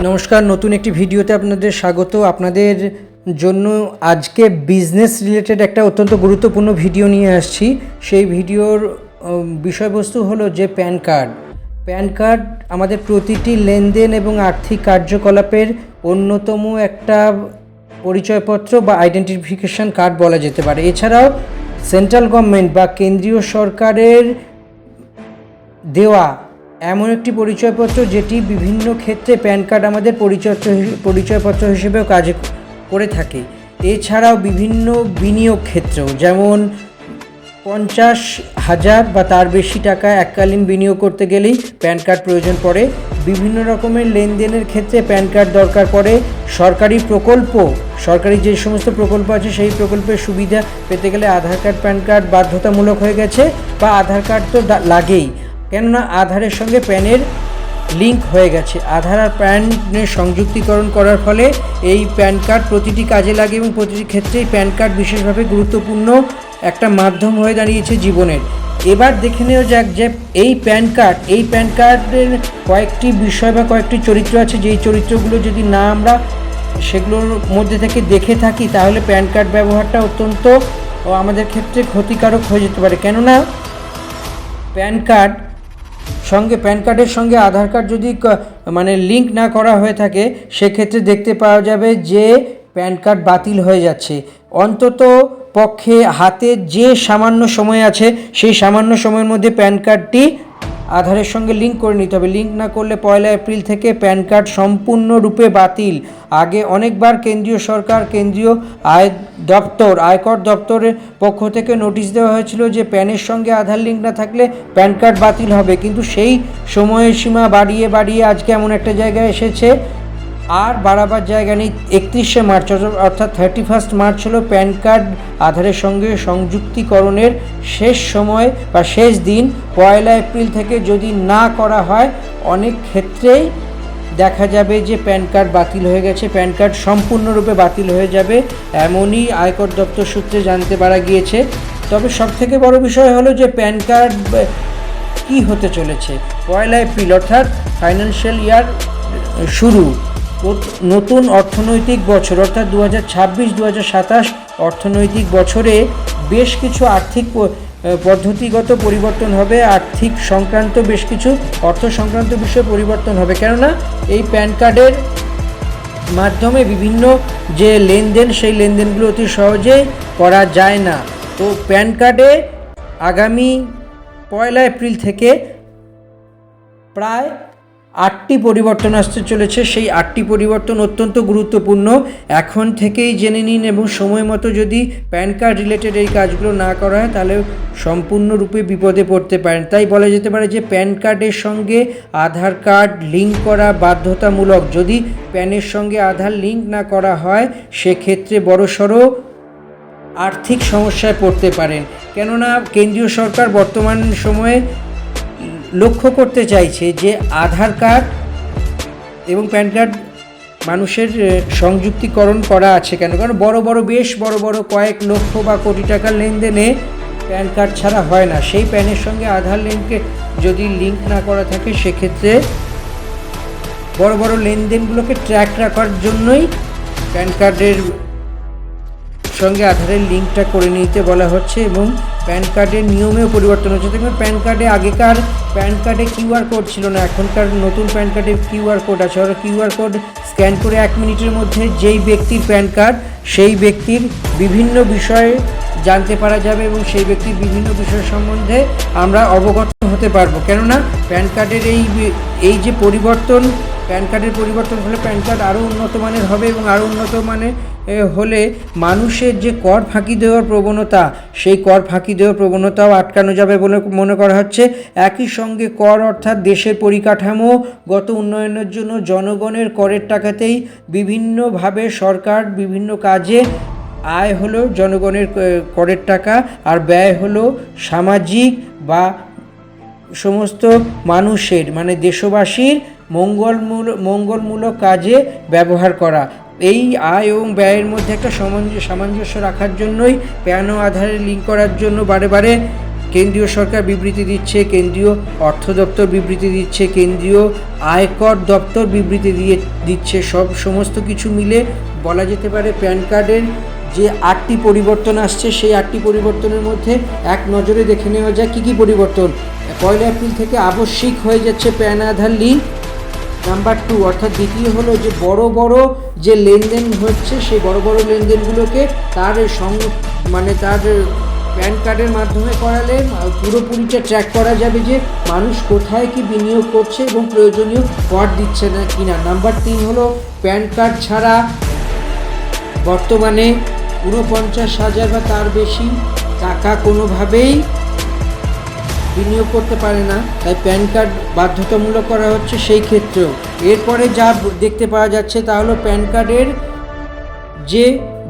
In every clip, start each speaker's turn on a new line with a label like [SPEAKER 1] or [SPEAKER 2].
[SPEAKER 1] নমস্কার, নতুন একটি ভিডিওতে আপনাদের স্বাগত। আপনাদের জন্য আজকে বিজনেস রিলেটেড একটা অত্যন্ত গুরুত্বপূর্ণ ভিডিও নিয়ে আসছি। সেই ভিডিওর বিষয়বস্তু হলো যে প্যান কার্ড আমাদের প্রতিটি লেনদেন এবং আর্থিক কার্যকলাপের অন্যতম একটা পরিচয়পত্র বা আইডেন্টিফিকেশন কার্ড বলা যেতে পারে। এছাড়াও সেন্ট্রাল গভর্নমেন্ট বা কেন্দ্রীয় সরকারের দেওয়া এমন একটি পরিচয়পত্র যেটি বিভিন্ন ক্ষেত্রে প্যান কার্ড আমাদের পরিচয়পত্র হিসেবেও কাজ করে থাকে। এছাড়াও বিভিন্ন বিনিয়োগ ক্ষেত্রেও, যেমন 50,000 বা তার বেশি টাকা এককালীন বিনিয়োগ করতে গেলেই প্যান কার্ড প্রয়োজন পড়ে। বিভিন্ন রকমের লেনদেনের ক্ষেত্রে প্যান কার্ড দরকার পড়ে। সরকারি যে সমস্ত প্রকল্প আছে সেই প্রকল্পের সুবিধা পেতে গেলে আধার কার্ড, প্যান কার্ড বাধ্যতামূলক হয়ে গেছে, বা আধার কার্ড তো লাগেই, কেননা আধারের সঙ্গে প্যানের লিঙ্ক হয়ে গেছে। আধার আর প্যানের সংযুক্তিকরণ করার ফলে এই প্যান কার্ড প্রতিটি কাজে লাগে এবং প্রতিটি ক্ষেত্রেই প্যান কার্ড বিশেষভাবে গুরুত্বপূর্ণ একটা মাধ্যম হয়ে দাঁড়িয়েছে জীবনের। এবার দেখে নেওয়া যাক যে এই প্যান কার্ডের কয়েকটি বিষয় বা কয়েকটি চরিত্র আছে, যেই চরিত্রগুলো যদি না আমরা সেগুলোর মধ্যে থেকে দেখে থাকি তাহলে প্যান কার্ড ব্যবহারটা অত্যন্ত আমাদের ক্ষেত্রে ক্ষতিকারক হয়ে যেতে পারে। কেননা প্যান কার্ডের সঙ্গে আধার কার্ড যদি লিঙ্ক না করা হয়ে থাকে, সেক্ষেত্রে দেখতে পাওয়া যাবে যে প্যান কার্ড বাতিল হয়ে যাচ্ছে। অন্তত পক্ষে হাতে যে সামান্য সময় আছে সেই সামান্য সময়ের মধ্যে প্যান কার্ডটি আধারের সঙ্গে লিঙ্ক করে নিতে হবে। লিঙ্ক না করলে 1 এপ্রিল থেকে প্যান কার্ড সম্পূর্ণরূপে বাতিল। আগে অনেকবার কেন্দ্রীয় সরকার, কেন্দ্রীয় আয়কর দপ্তরের পক্ষ থেকে নোটিশ দেওয়া হয়েছিল যে প্যানের সঙ্গে আধার লিঙ্ক না থাকলে প্যান কার্ড বাতিল হবে, কিন্তু সেই সময়সীমা বাড়িয়ে আজকে এমন একটা জায়গায় এসেছে আর বাড়াবার জায়গা নেই। 31শে মার্চ অর্থাৎ 31 মার্চ হলো প্যান কার্ড আধারের সঙ্গে সংযুক্তিকরণের শেষ সময় বা শেষ দিন। 1 এপ্রিল থেকে যদি না করা হয় অনেক ক্ষেত্রেই দেখা যাবে যে প্যান কার্ড বাতিল হয়ে গেছে, প্যান কার্ড সম্পূর্ণরূপে বাতিল হয়ে যাবে, এমনই আয়কর দপ্তর সূত্রে জানতে পারা গিয়েছে। তবে সবথেকে বড় বিষয় হলো যে প্যান কার্ড কী হতে চলেছে। 1 এপ্রিল অর্থাৎ ফাইন্যান্সিয়াল ইয়ার শুরু, নতুন অর্থনৈতিক বছর অর্থাৎ 2026-2027 অর্থনৈতিক বছরে বেশ কিছু আর্থিক পদ্ধতিগত পরিবর্তন হবে, আর্থিক সংক্রান্ত বেশ কিছু অর্থ সংক্রান্ত বিষয়ে পরিবর্তন হবে। কেননা এই প্যান কার্ডের মাধ্যমে বিভিন্ন যে লেনদেন, সেই লেনদেনগুলো অতি সহজে করা যায় না। তো প্যান কার্ডে আগামী 1 এপ্রিল থেকে প্রায় 8টি পরিবর্তন আসতে চলেছে। সেই 8টি পরিবর্তন অত্যন্ত গুরুত্বপূর্ণ। এখন থেকেই জেনে নিন এবং সময় মতো যদি প্যান কার্ড রিলেটেড এই কাজগুলো না করা হয় তাহলে সম্পূর্ণরূপে বিপদে পড়তে পারেন। তাই বলা যেতে পারে যে প্যান কার্ডের সঙ্গে আধার কার্ড লিঙ্ক করা বাধ্যতামূলক। যদি প্যানের সঙ্গে আধার লিঙ্ক না করা হয় সেক্ষেত্রে বড়সড় আর্থিক সমস্যায় পড়তে পারেন। কেননা কেন্দ্রীয় সরকার বর্তমান সময়ে লক্ষ্য করতে চাইছে যে আধার কার্ড এবং প্যান কার্ড মানুষের সংযুক্তিকরণ করা আছে কেন, কারণ বেশ বড় কয়েক লক্ষ বা কোটি টাকার লেনদেনে প্যান কার্ড ছাড়া হয় না। সেই প্যানের সঙ্গে আধার যদি লিঙ্ক না করা থাকে সেক্ষেত্রে বড় লেনদেনগুলোকে ট্র্যাক রাখার জন্যই প্যান কার্ডের সঙ্গে আধারের লিঙ্কটা করে নিতে বলা হচ্ছে এবং প্যান কার্ডের নিয়মেও পরিবর্তন হচ্ছে। দেখবেন আগেকার প্যান কার্ডে কিউআর কোড ছিল না, এখনকার নতুন প্যান কার্ডে কিউআর কোড আছে। আর কিউআর কোড স্ক্যান করে 1 মিনিটের মধ্যে যেই ব্যক্তির প্যান কার্ড সেই ব্যক্তির বিভিন্ন বিষয়ে জানতে পারা যাবে এবং সেই ব্যক্তির বিভিন্ন বিষয় সম্বন্ধে আমরা অবগত হতে পারবো। কেননা প্যান কার্ডের এই যে পরিবর্তন, প্যান কার্ডের পরিবর্তন হলে প্যান কার্ড আরও উন্নত মানের হবে এবং আরও উন্নত মানের হলে মানুষের যে কর ফাঁকি দেওয়ার প্রবণতা, সেই কর ফাঁকি দেওয়ার প্রবণতাও আটকানো যাবে বলে মনে করা হচ্ছে। একই সঙ্গে কর অর্থাৎ দেশের পরিকাঠামোগত উন্নয়নের জন্য জনগণের করের টাকাতেই বিভিন্নভাবে সরকার বিভিন্ন কাজে, আয় হলো জনগণের করের টাকা আর ব্যয় হলো সামাজিক বা সমস্ত মানুষের দেশবাসীর মঙ্গলমূলক কাজে ব্যবহার করা। এই আয় এবং ব্যয়ের মধ্যে একটা সামঞ্জস্য রাখার জন্যই প্যান ও আধারে লিঙ্ক করার জন্য বারে কেন্দ্রীয় সরকার বিবৃতি দিচ্ছে, কেন্দ্রীয় অর্থ দপ্তর বিবৃতি দিচ্ছে, কেন্দ্রীয় আয়কর দপ্তর বিবৃতি দিচ্ছে। সমস্ত কিছু মিলে বলা যেতে পারে প্যান কার্ডের যে 8টি পরিবর্তন আসছে, সেই 8টি পরিবর্তনের মধ্যে এক নজরে দেখে নেওয়া যায় কী কী পরিবর্তন। 1 এপ্রিল থেকে আবশ্যিক হয়ে যাচ্ছে প্যান আধার লিঙ্ক। নাম্বার 2 অর্থাৎ দ্বিতীয় হলো যে বড় বড় যে লেনদেন হচ্ছে, সেই বড় বড় লেনদেনগুলোকে তার তার প্যান কার্ডের মাধ্যমে করালে পুরোপুরিটা ট্র্যাক করা যাবে যে মানুষ কোথায় কি বিনিয়োগ করছে এবং প্রয়োজনীয় কর দিচ্ছে না কিনা। নাম্বার 3 হলো প্যান কার্ড ছাড়া বর্তমানে 49,000 বা তার বেশি টাকা কোনোভাবেই বিনিয়োগ করতে পারে না, তাই প্যান কার্ড বাধ্যতামূলক করা হচ্ছে সেই ক্ষেত্রেও। এরপরে যা দেখতে পাওয়া যাচ্ছে তা হলো প্যান কার্ডের যে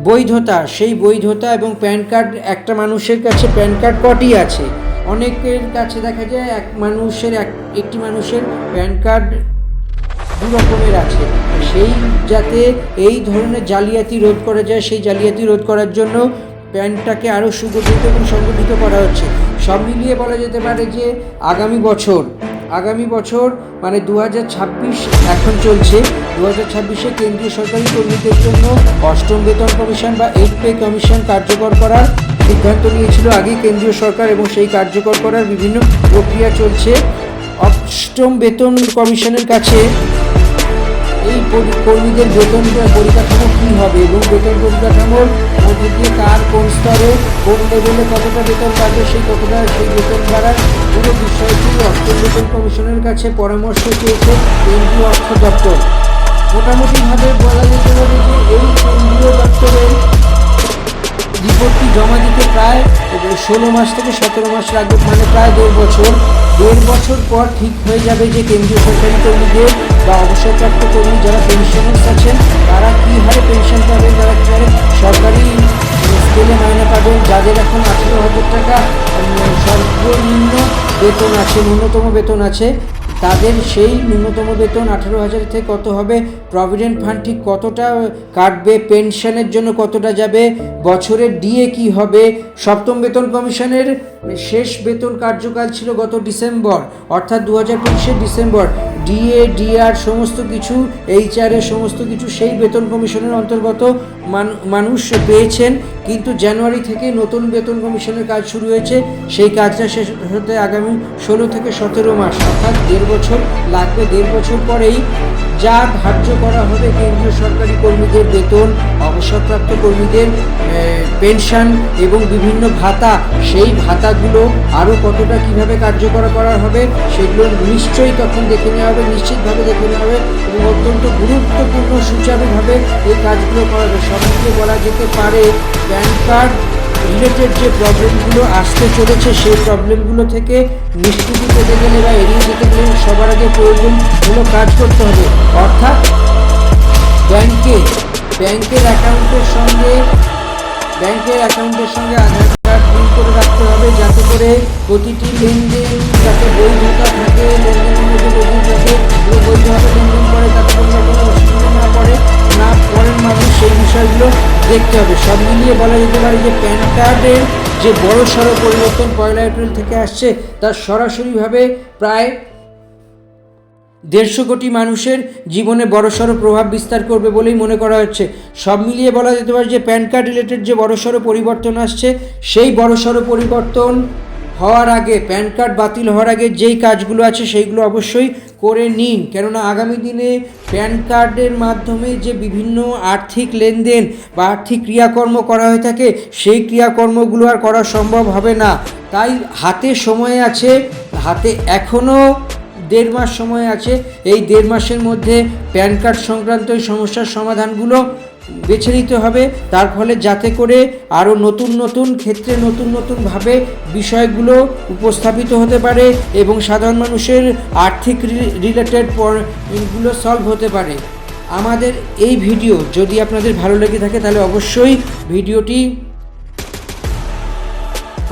[SPEAKER 1] বৈধতা, সেই বৈধতা এবং প্যান কার্ড একটা মানুষের কাছে প্যান কার্ড কটি আছে। অনেকের কাছে দেখা যায় একটি মানুষের প্যান কার্ড 2 রকমের আছে। সেই যাতে এই ধরনের জালিয়াতি রোধ করা যায়, সেই জালিয়াতি রোধ করার জন্য প্যানটাকে আরও সুগঠিত এবং সংগঠিত করা হচ্ছে। সব মিলিয়ে বলা যেতে পারে যে আগামী বছর মানে 2026 এখন চলছে, 2026-এ কেন্দ্রীয় সরকারি কর্মীদের জন্য 8ম বেতন কমিশন বা 8 পে কমিশন কার্যকর করার সিদ্ধান্ত নিয়েছিল আগেই কেন্দ্রীয় সরকার, এবং সেই কার্যকর করার বিভিন্ন প্রক্রিয়া চলছে। 8ম বেতন কমিশনের কাছে এই কর্মীদের বেতন পরিকাঠামো কী হবে এবং বেতন পরিকাঠামোর মধ্যে দিয়ে কার কোন স্তরে কোন লেভেলে কতটা বেতন বাড়বে, সেই বেতন বাড়ার পুরো বিষয়টি 8ম বেতন কমিশনের কাছে পরামর্শ চেয়েছে কেন্দ্রীয় অর্থ দপ্তর। মোটামুটিভাবে বলা যেতে পারে যে এই কেন্দ্রীয় দপ্তরের রিপোর্টটি জমা দিতে প্রায় 16 মাস থেকে 17 মাস লাগবে, মানে প্রায় 1.5 বছর। 1.5 বছর পর ঠিক হয়ে যাবে যে কেন্দ্রীয় সরকারি কর্মীদের বা অবসরপ্রাপ্ত কর্মী যারা পেনশনার্স আছেন তারা কী হারে পেনশন পাবেন, তারা কী হারে সরকারি স্কেলে মাইনে পাবেন। যাদের এখন 18,000 টাকা সর্বনিম্ন বেতন আছে, ন্যূনতম বেতন আছে, তাদের সেই ন্যূনতম বেতন 18,000 থেকে কত হবে, প্রভিডেন্ট ফান্ড ঠিক কতটা কাটবে, পেনশনের জন্য কতটা যাবে, বছরের ডিএ কি হবে। 7ম বেতন কমিশনের শেষ বেতন কার্যকাল ছিল গত ডিসেম্বর, অর্থাৎ 2025-এর ডিসেম্বর। ডিএ ডিআর সমস্ত কিছু, এইচআরের সমস্ত কিছু সেই বেতন কমিশনের অন্তর্গত মানুষ পেয়েছেন, কিন্তু জানুয়ারি থেকে নতুন বেতন কমিশনের কাজ শুরু হয়েছে। সেই কাজটা শেষ হতে আগামী 16 থেকে 17 মাস, অর্থাৎ 1.5 বছর লাগবে। 1.5 বছর পরেই যা ধার্য করা হবে কেন্দ্রীয় সরকারি কর্মীদের বেতন, অবসরপ্রাপ্ত কর্মীদের পেনশন এবং বিভিন্ন ভাতা, সেই ভাতাগুলো আরও কতটা কীভাবে কার্যকর করা হবে সেগুলো নিশ্চয়ই তখন দেখে নেওয়া হবে, নিশ্চিতভাবে দেখে নেওয়া হবে এবং অত্যন্ত গুরুত্বপূর্ণ সুচারুভাবে এই কাজগুলো করা হবে। সব মিলিয়ে বলা যেতে পারে প্যান কার্ড রিলেটেড যে প্রবলেমগুলো আসতে চলেছে সেই প্রবলেমগুলো থেকে নিষ্কৃতি পেতে গেলে বা এড়িয়ে যেতে গেলে সবার আগে প্রয়োজন হলো কাজ করতে হবে, অর্থাৎ ব্যাংকের অ্যাকাউন্টের সঙ্গে আধার কার্ড লিঙ্ক করে রাখতে হবে, যাতে করে প্রতিটি লেনদেন যাতে বৈধতা থাকে, লেনদেনের মধ্যে বৈধভাবে লেনদেন করে, তাতে কোনো অসুবিধা না পড়েন মানুষ, সেই বিষয়গুলো দেখতে হবে। সব মিলিয়ে বলা যেতে পারে যে প্যান কার্ডের যে বড়সড় পরিবর্তন 1 এপ্রিল থেকে আসছে, তার সরাসরিভাবে প্রায় 150 কোটি মানুষের জীবনে বড়সড় প্রভাব বিস্তার করবে বলেই মনে করা হচ্ছে। সব মিলিয়ে বলা যেতে পারে যে প্যান কার্ড রিলেটেড যে বড়সড় পরিবর্তন আসছে, সেই বড়সড় পরিবর্তন হওয়ার আগে, প্যান কার্ড বাতিল হওয়ার আগে যেই কাজগুলো আছে সেইগুলো অবশ্যই করে নিন, কেননা আগামী দিনে প্যান কার্ডের মাধ্যমে যে বিভিন্ন আর্থিক লেনদেন বা আর্থিক ক্রিয়াকর্ম করা হয়ে থাকে, সেই ক্রিয়াকর্মগুলো আর করা সম্ভব হবে না। তাই হাতে সময় আছে, হাতে এখনও 1.5 মাস সময় আছে। এই 1.5 মাসের মধ্যে প্যান কার্ড সংক্রান্ত এই সমস্যার সমাধানগুলো বেছে নিতে হবে, তার ফলে যাতে করে আরও নতুন ক্ষেত্রে নতুনভাবে বিষয়গুলো উপস্থাপিত হতে পারে এবং সাধারণ মানুষের আর্থিক রিলেটেড পয়েন্টগুলো সলভ হতে পারে। আমাদের এই ভিডিও যদি আপনাদের ভালো লেগে থাকে তাহলে অবশ্যই ভিডিওটি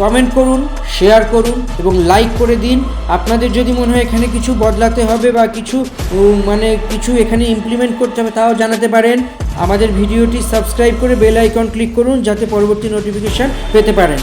[SPEAKER 1] কমেন্ট করুন, শেয়ার করুন এবং লাইক করে দিন। আপনাদের যদি মনে হয় এখানে কিছু বদলাতে হবে বা কিছু এখানে ইমপ্লিমেন্ট করতে হবে, তাও জানাতে পারেন। আমাদের ভিডিওটি সাবস্ক্রাইব করে বেল আইকন ক্লিক করুন যাতে পরবর্তী নোটিফিকেশান পেতে পারেন।